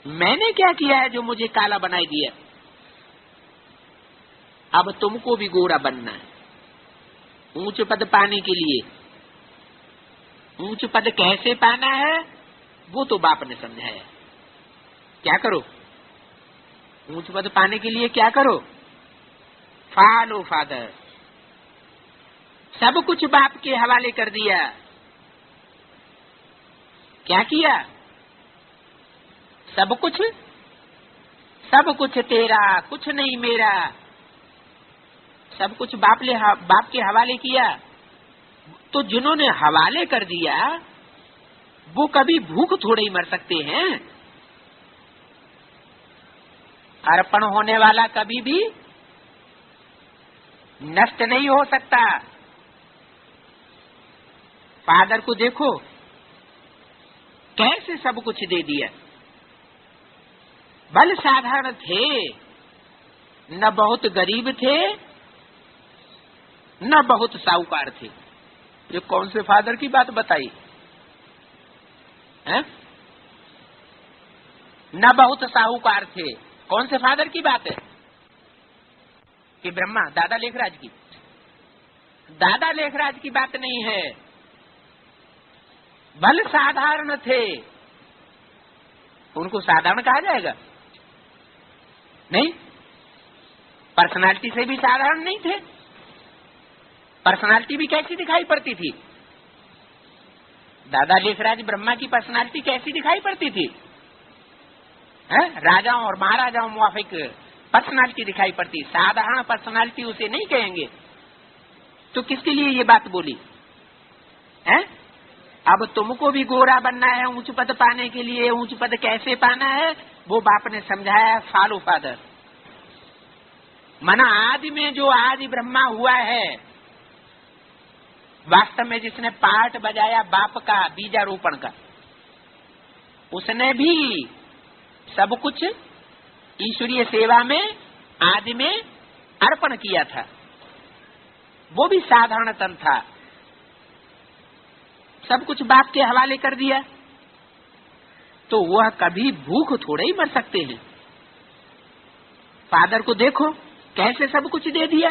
मैंने क्या किया है जो मुझे काला बनाई दिया? अब तुमको भी गोरा बनना है ऊंच पद पाने के लिए। ऊंच पद कैसे पाना है वो तो बाप ने समझाया। क्या करो? ऊंच पद पाने के लिए क्या करो? Follow father. सब कुछ बाप के हवाले कर दिया। क्या किया? सब कुछ तेरा, कुछ नहीं मेरा। सब कुछ बाप के हवाले किया। तो जिन्होंने हवाले कर दिया वो कभी भूख थोड़े ही मर सकते हैं। अर्पण होने वाला कभी भी नष्ट नहीं हो सकता। फादर को देखो कैसे सब कुछ दे दिया। बल साधारण थे, न बहुत गरीब थे न बहुत साहूकार थे। ये कौन से फादर की बात बताई है? न बहुत साहूकार थे। कौन से फादर की बात है? कि ब्रह्मा दादा लेखराज की? दादा लेखराज की बात नहीं है। बल साधारण थे। उनको साधारण कहा जाएगा? नहीं। पर्सनालिटी से भी साधारण नहीं थे। पर्सनालिटी भी कैसी दिखाई पड़ती थी? दादा लेखराज ब्रह्मा की पर्सनालिटी कैसी दिखाई पड़ती थी? राजाओं और महाराजाओं मुआफिक पर्सनालिटी दिखाई पड़ती। साधारण पर्सनालिटी उसे नहीं कहेंगे। तो किसके लिए ये बात बोली है? अब तुमको भी गोरा बनना है ऊंच पद पाने के लिए। ऊंच पद कैसे पाना है वो बाप ने समझाया। फॉलो फादर, मना आदि में जो आदि ब्रह्मा हुआ है, वास्तव में जिसने पार्ट बजाया बाप का बीजारोपण का, उसने भी सब कुछ ईश्वरीय सेवा में आदि में अर्पण किया था। वो भी साधारण तन था, सब कुछ बाप के हवाले कर दिया। तो वह कभी भूख थोड़े ही मर सकते हैं। फादर को देखो कैसे सब कुछ दे दिया।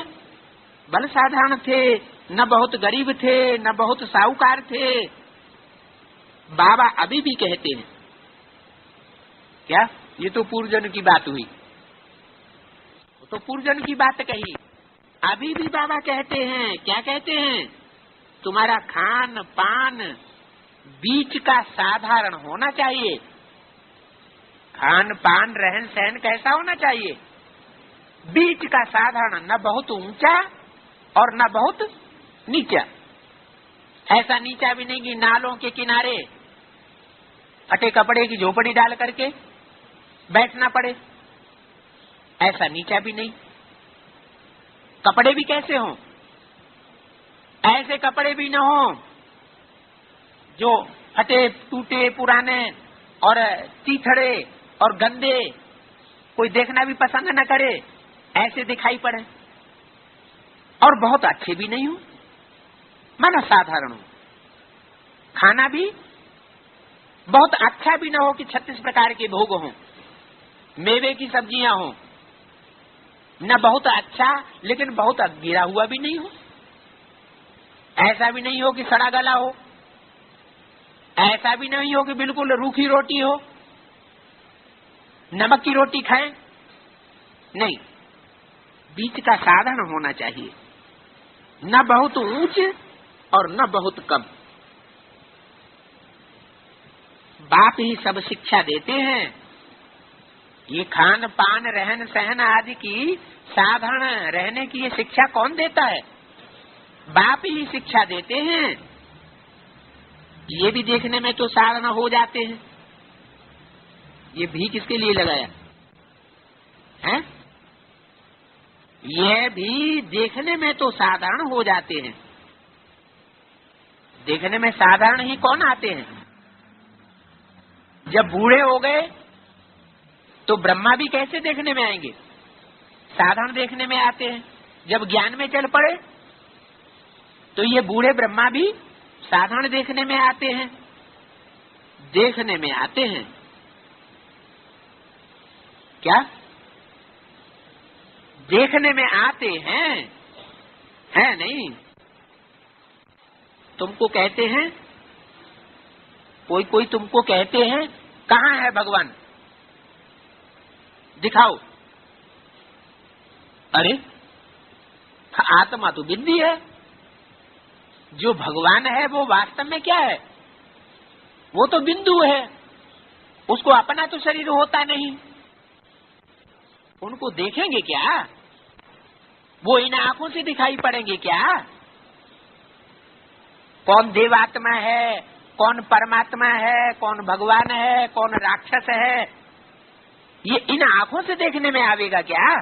बल साधारण थे, न बहुत गरीब थे, न बहुत साहूकार थे। बाबा अभी भी कहते हैं, क्या ये तो पूर्वजन की बात हुई, वो तो पूर्वजन की बात कही। अभी भी बाबा कहते हैं, क्या कहते हैं? तुम्हारा खान पान बीच का साधारण होना चाहिए। खान पान रहन सहन कैसा होना चाहिए? बीच का साधारण, न बहुत ऊंचा और न बहुत नीचा। ऐसा नीचा भी नहीं कि नालों के किनारे फटे कपड़े की झोपड़ी डाल करके बैठना पड़े, ऐसा नीचा भी नहीं। कपड़े भी कैसे हों? ऐसे कपड़े भी न हों जो फटे टूटे पुराने और चीथड़े और गंदे, कोई देखना भी पसंद न करे, ऐसे दिखाई पड़े। और बहुत अच्छे भी नहीं हो, माना साधारण हो। खाना भी बहुत अच्छा भी न हो कि 36 प्रकार के भोग हों, मेवे की सब्जियां हों। न बहुत अच्छा लेकिन बहुत गिरा हुआ भी नहीं हो। ऐसा भी नहीं हो कि सड़ा गला हो, ऐसा भी नहीं हो कि बिल्कुल रूखी रोटी हो, नमक की रोटी खाएं। नहीं, बीच का साधारण होना चाहिए, न बहुत ऊंच और न बहुत कम। बाप ही सब शिक्षा देते हैं। ये खान पान रहन सहन आदि की साधारण रहने की ये शिक्षा कौन देता है? बाप ही शिक्षा देते हैं। ये भी देखने में तो साधारण हो जाते हैं। ये भी किसके लिए लगाया है? ये भी देखने में तो साधारण हो जाते हैं। देखने में साधारण ही कौन आते हैं? जब बूढ़े हो गए तो ब्रह्मा भी कैसे देखने में आएंगे? साधारण देखने में आते हैं। जब ज्ञान में चल पड़े तो ये बूढ़े ब्रह्मा भी साधारण देखने में आते हैं। देखने में आते हैं क्या? देखने में आते हैं, है नहीं? तुमको कहते हैं, कोई कोई तुमको कहते हैं कहाँ है भगवान, दिखाओ। अरे आत्मा तो बिंदी है, जो भगवान है वो वास्तव में क्या है? वो तो बिंदु है, उसको अपना तो शरीर होता नहीं। उनको देखेंगे क्या? वो इन आंखों से दिखाई पड़ेंगे क्या? कौन देवात्मा है, कौन परमात्मा है, कौन भगवान है, कौन राक्षस है, ये इन आंखों से देखने में आवेगा क्या?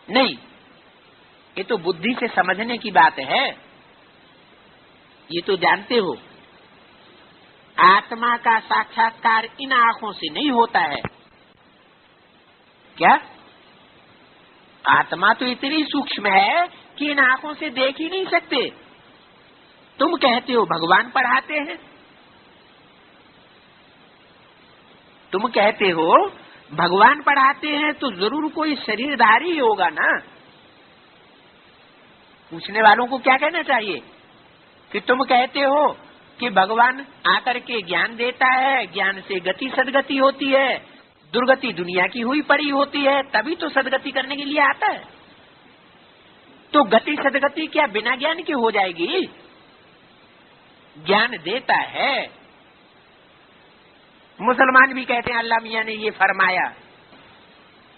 नहीं, ये तो बुद्धि से समझने की बात है। ये तो जानते हो, आत्मा का साक्षात्कार इन आंखों से नहीं होता है। क्या? आत्मा तो इतनी सूक्ष्म है कि इन आंखों से देख ही नहीं सकते। तुम कहते हो भगवान पढ़ाते हैं, तुम कहते हो भगवान पढ़ाते हैं, तो जरूर कोई शरीरधारी होगा ना। पूछने वालों को क्या कहना चाहिए कि तुम कहते हो कि भगवान आकर के ज्ञान देता है, ज्ञान से गति सदगति होती है, दुर्गति दुनिया की हुई पड़ी होती है, तभी तो सदगति करने के लिए आता है। तो गति सदगति क्या बिना ज्ञान की हो जाएगी? ज्ञान देता है। मुसलमान भी कहते हैं अल्लाह मियां ने ये फरमाया,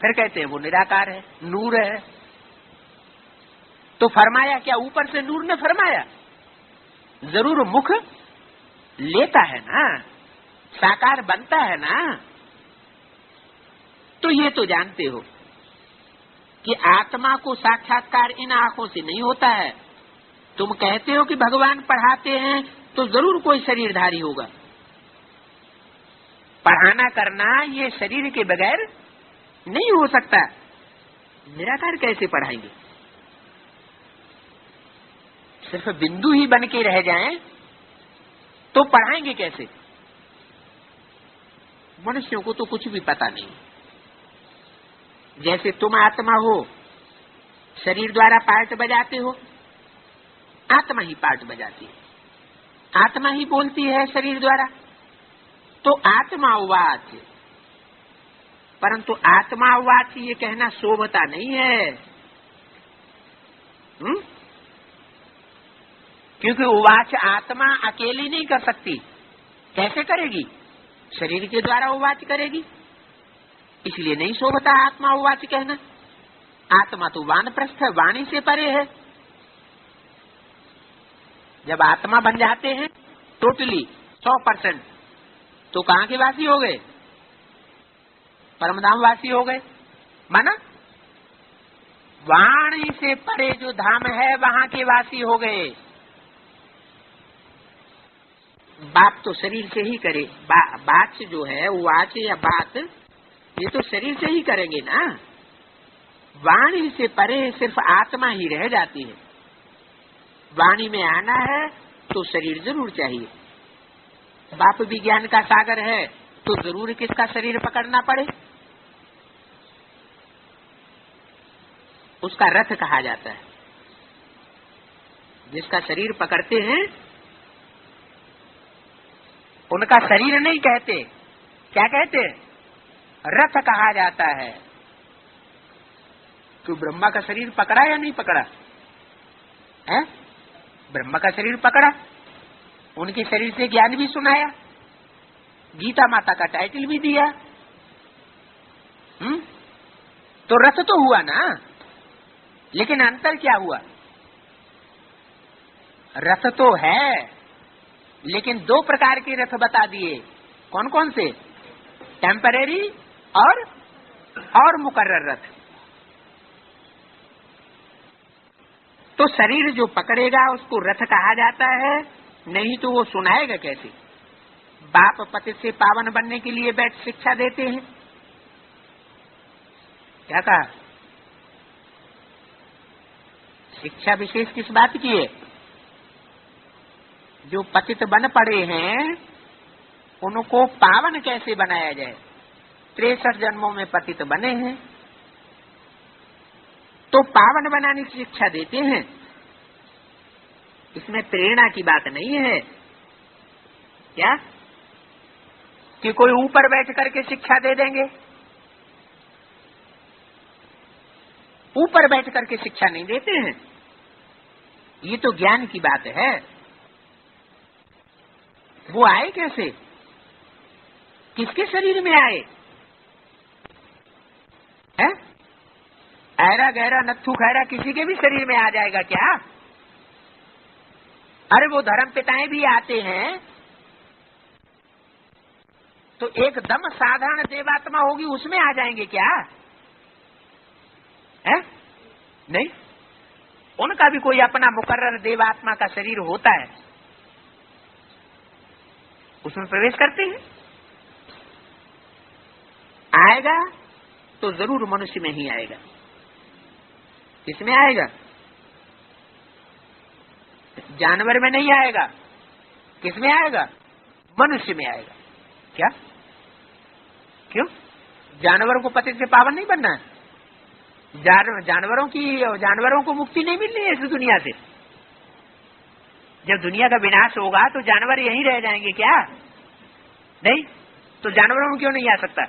फिर कहते हैं वो निराकार है, नूर है। तो फरमाया क्या ऊपर से नूर ने फरमाया? जरूर मुख लेता है ना, साकार बनता है ना। तो ये तो जानते हो कि आत्मा को साक्षात्कार इन आंखों से नहीं होता है। तुम कहते हो कि भगवान पढ़ाते हैं, तो जरूर कोई शरीरधारी होगा। पढ़ाना करना ये शरीर के बगैर नहीं हो सकता। निराकार कैसे पढ़ाएंगे? सिर्फ बिंदु ही बन के रह जाएं तो पढ़ाएंगे कैसे? मनुष्यों को तो कुछ भी पता नहीं। जैसे तुम आत्मा हो, शरीर द्वारा पार्ट बजाते हो, आत्मा ही पार्ट बजाती है, आत्मा ही बोलती है शरीर द्वारा। तो आत्मावाच, परंतु आत्मावाच ये कहना शोभता नहीं है। क्योंकि उवाच आत्मा अकेली नहीं कर सकती। कैसे करेगी? शरीर के द्वारा उवाच करेगी, इसलिए नहीं शोभता आत्मा उवाच कहना। आत्मा तो वानप्रस्थ है, वाणी से परे है। जब आत्मा बन जाते हैं टोटली 100%, तो कहाँ के वासी हो गए? परमधाम वासी हो गए। माना वाणी से परे जो धाम है वहां के वासी हो गए। बात तो शरीर से ही करे, बात जो है वाच या बात, ये तो शरीर से ही करेंगे ना। वाणी से परे सिर्फ आत्मा ही रह जाती है। वाणी में आना है तो शरीर जरूर चाहिए। बाप विज्ञान का सागर है तो जरूर किसका शरीर पकड़ना पड़े? उसका रथ कहा जाता है। जिसका शरीर पकड़ते हैं उनका शरीर नहीं कहते, क्या कहते? रथ कहा जाता है। तो ब्रह्मा का शरीर पकड़ा या नहीं पकड़ा है? ब्रह्मा का शरीर पकड़ा, उनके शरीर से ज्ञान भी सुनाया, गीता माता का टाइटल भी दिया। तो रथ तो हुआ ना, लेकिन अंतर क्या हुआ? रथ तो है, लेकिन दो प्रकार के रथ बता दिए। कौन कौन से? टेम्परेरी और मुकर्रर रथ। तो शरीर जो पकड़ेगा उसको रथ कहा जाता है, नहीं तो वो सुनाएगा कैसे? बाप पतित से पावन बनने के लिए बैठ शिक्षा देते हैं। क्या कहा? शिक्षा विशेष किस बात की है? जो पतित बन पड़े हैं उनको पावन कैसे बनाया जाए। 63 जन्मों में पतित बने हैं तो पावन बनाने की शिक्षा देते हैं। इसमें प्रेरणा की बात नहीं है क्या कि कोई ऊपर बैठ करके शिक्षा दे देंगे। ऊपर बैठ करके शिक्षा नहीं देते हैं, ये तो ज्ञान की बात है। वो आए कैसे? किसके शरीर में आए? है? ऐरा गहरा नत्थु खैरा किसी के भी शरीर में आ जाएगा क्या? अरे वो धर्म पिताएं भी आते हैं तो एकदम साधारण देवात्मा होगी उसमें आ जाएंगे क्या? है? नहीं, उनका भी कोई अपना मुकर्रर देवात्मा का शरीर होता है, उसमें प्रवेश करते हैं। आएगा तो जरूर मनुष्य में ही आएगा। किसमें आएगा? जानवर में नहीं आएगा। किसमें आएगा? मनुष्य में आएगा। क्या? क्यों? जानवरों को पतित से पावन नहीं बनना है? जानवरों को मुक्ति नहीं मिलनी है इस दुनिया से। जब दुनिया का विनाश होगा तो जानवर यहीं रह जाएंगे क्या? नहीं, तो जानवरों में क्यों नहीं आ सकता?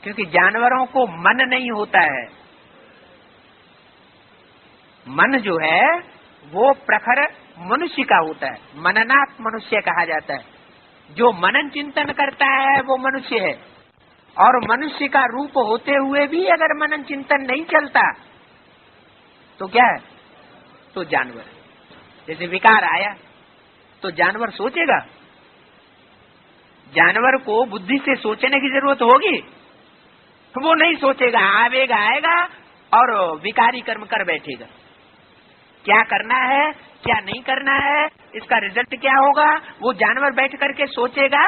क्योंकि जानवरों को मन नहीं होता है। मन जो है वो प्रखर मनुष्य का होता है, मननात् मनुष्य कहा जाता है। जो मनन चिंतन करता है वो मनुष्य है। और मनुष्य का रूप होते हुए भी अगर मनन चिंतन नहीं चलता तो क्या है? तो जानवर। जैसे विकार आया तो जानवर सोचेगा? जानवर को बुद्धि से सोचने की जरूरत होगी? वो नहीं सोचेगा, आवेग आएगा और विकारी कर्म कर बैठेगा। क्या करना है क्या नहीं करना है, इसका रिजल्ट क्या होगा, वो जानवर बैठ करके सोचेगा,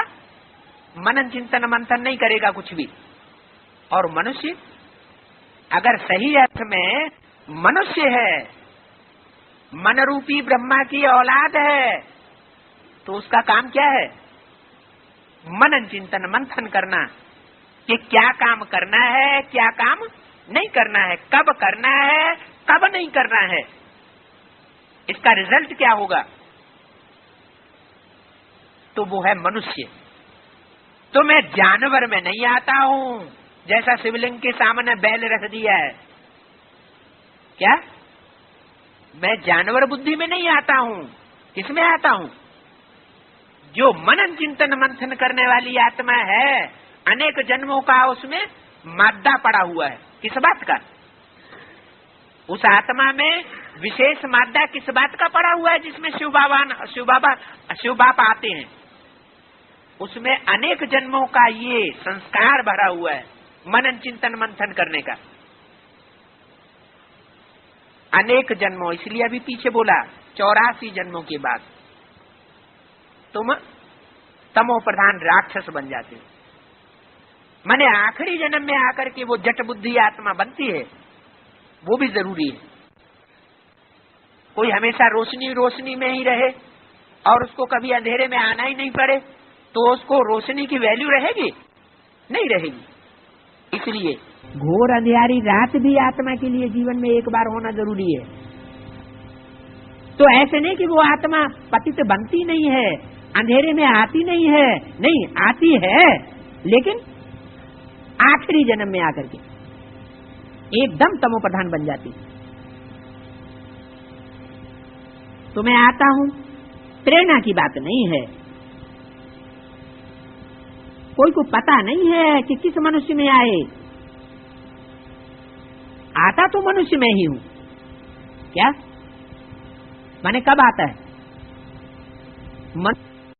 मनन चिंतन मंथन नहीं करेगा कुछ भी। और मनुष्य अगर सही अर्थ में मनुष्य है, मन रूपी ब्रह्मा की औलाद है, तो उसका काम क्या है? मनन चिंतन मंथन करना कि क्या काम करना है, क्या काम नहीं करना है, कब करना है, कब नहीं करना है, इसका रिजल्ट क्या होगा। तो वो है मनुष्य। तो मैं जानवर में नहीं आता हूं, जैसा शिवलिंग के सामने बैल रख दिया है। क्या मैं जानवर बुद्धि में नहीं आता हूं? किसमें आता हूं? जो मनन चिंतन मंथन करने वाली आत्मा है, अनेक जन्मों का उसमें मादा पड़ा हुआ है। किस बात का? उस आत्मा में विशेष मादा किस बात का पड़ा हुआ है जिसमें शिव बाबा आते हैं? उसमें अनेक जन्मों का ये संस्कार भरा हुआ है मनन चिंतन मंथन करने का। अनेक जन्मों, इसलिए अभी पीछे बोला 84 जन्मों के बाद तुम तमो प्रधान राक्षस बन जाते हो। माने आखिरी जन्म में आकर के वो जट बुद्धि आत्मा बनती है, वो भी जरूरी है। कोई हमेशा रोशनी में ही रहे और उसको कभी अंधेरे में आना ही नहीं पड़े, तो उसको रोशनी की वैल्यू रहेगी? नहीं रहेगी। इसलिए घोर अंधियारी रात भी आत्मा के लिए जीवन में एक बार होना जरूरी है। तो ऐसे नहीं कि वो आत्मा पतित बनती नहीं है, अंधेरे में आती नहीं है, नहीं आती है, लेकिन आखिरी जन्म में आकर के एकदम तमो प्रधान बन जाती। तो मैं आता हूं, प्रेरणा की बात नहीं है। कोई को पता नहीं है कि किस मनुष्य में आए, आता तो मनुष्य में ही हूं। क्या माने कब आता है?